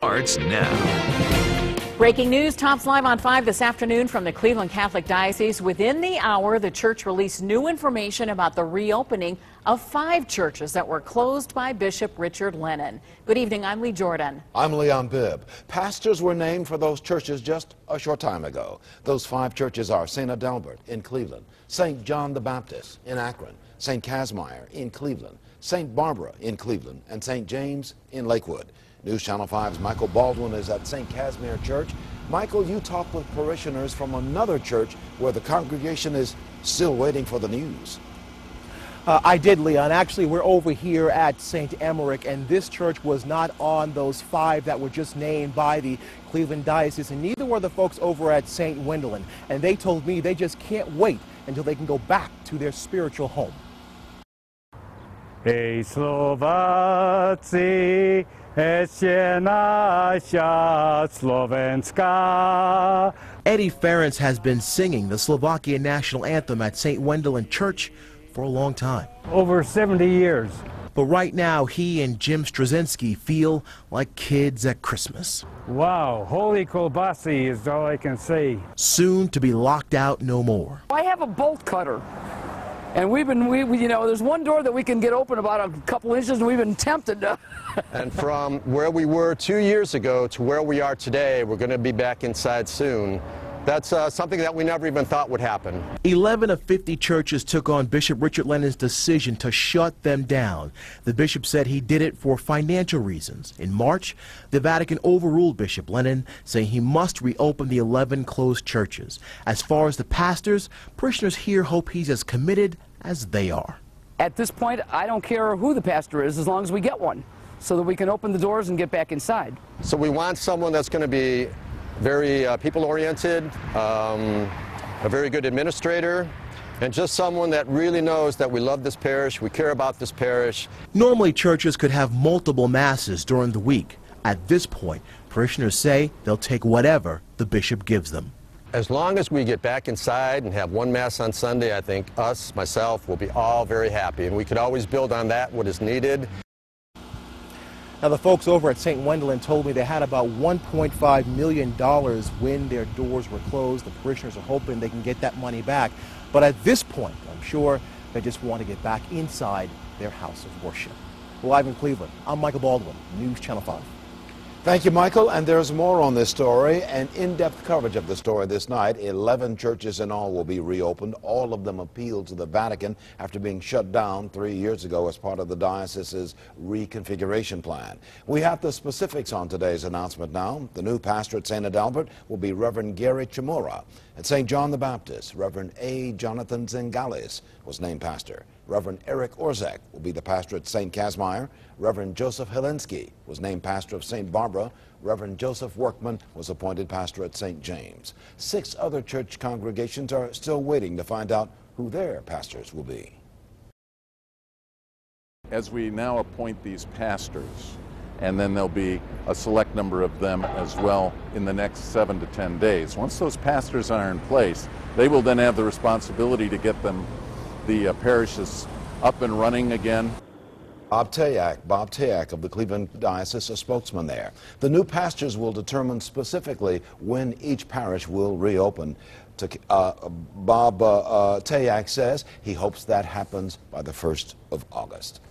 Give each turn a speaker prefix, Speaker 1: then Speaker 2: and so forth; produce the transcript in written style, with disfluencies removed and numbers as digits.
Speaker 1: Starts now.
Speaker 2: Breaking news tops live on 5 this afternoon from the Cleveland Catholic Diocese. Within the hour, the church released new information about the reopening of 5 churches that were closed by Bishop Richard Lennon. Good evening, I'm Lee Jordan.
Speaker 3: I'm Leon Bibb. Pastors were named for those churches just a short time ago. Those 5 churches are St. Adalbert in Cleveland, St. John the Baptist in Akron, St. Casimir in Cleveland, St. Barbara in Cleveland, and St. James in Lakewood. News Channel 5's Michael Baldwin is at St. Casimir Church. Michael, you talked with parishioners from another church where the congregation is still waiting for the news.
Speaker 4: I did, Leon. Actually, we're over here at St. Emerick, and this church was not on those 5 that were just named by the Cleveland Diocese, and neither were the folks over at St. Wendelin. And they told me they just can't wait until they can go back to their spiritual home.
Speaker 5: Hey, Slovacy. Eddie
Speaker 4: Ferenc has been singing the Slovakian national anthem at St. Wendelin Church for a long time.
Speaker 5: Over 70 years.
Speaker 4: But right now, he and Jim Straczynski feel like kids at Christmas.
Speaker 5: Wow, holy kielbasa is all I can say.
Speaker 4: Soon to be locked out no more.
Speaker 6: I have a bolt cutter. And you know, there's one door that we can get open about a couple inches, and we've been tempted to.
Speaker 7: And from where we were 2 years ago to where we are today, we're going to be back inside soon. That's something that we never even thought would happen.
Speaker 4: 11 of 50 churches took on Bishop Richard Lennon's decision to shut them down. The bishop said he did it for financial reasons. In March, the Vatican overruled Bishop Lennon, saying he must reopen the 11 closed churches. As far as the pastors, parishioners here hope he's as committed as they are.
Speaker 6: At this point, I don't care who the pastor is as long as we get one, so that we can open the doors and get back inside.
Speaker 7: So we want someone that's going to be very people-oriented, a very good administrator, and just someone that really knows that we love this parish, we care about this parish.
Speaker 4: Normally, churches could have multiple masses during the week. At this point, parishioners say they'll take whatever the bishop gives them.
Speaker 7: As long as we get back inside and have one Mass on Sunday, I think myself, will be all very happy, and we could always build on that, what is needed.
Speaker 4: Now, the folks over at St. Wendelin told me they had about $1.5 million when their doors were closed. The parishioners are hoping they can get that money back. But at this point, I'm sure they just want to get back inside their house of worship. Live in Cleveland, I'm Michael Baldwin, News Channel 5.
Speaker 3: Thank you, Michael. And there's more on this story. An in-depth coverage of the story this night. 11 churches in all will be reopened. All of them appealed to the Vatican after being shut down 3 years ago as part of the diocese's reconfiguration plan. We have the specifics on today's announcement now. The new pastor at St. Adalbert will be Reverend Gary Chamora. At St. John the Baptist, Reverend A. Jonathan Zingales was named pastor. Reverend Eric Orzak will be the pastor at St. Casimir. Reverend Joseph Helinski was named pastor of St. Barbara. Reverend Joseph Workman was appointed pastor at St. James. 6 other church congregations are still waiting to find out who their pastors will be.
Speaker 8: As we now appoint these pastors, and then there'll be a select number of them as well in the next 7 to 10 days. Once those pastors are in place, they will then have the responsibility to get the parishes up and running again.
Speaker 3: Bob Tayak of the Cleveland Diocese, a spokesman there. The new pastors will determine specifically when each parish will reopen. Bob Tayak says he hopes that happens by the 1st of August.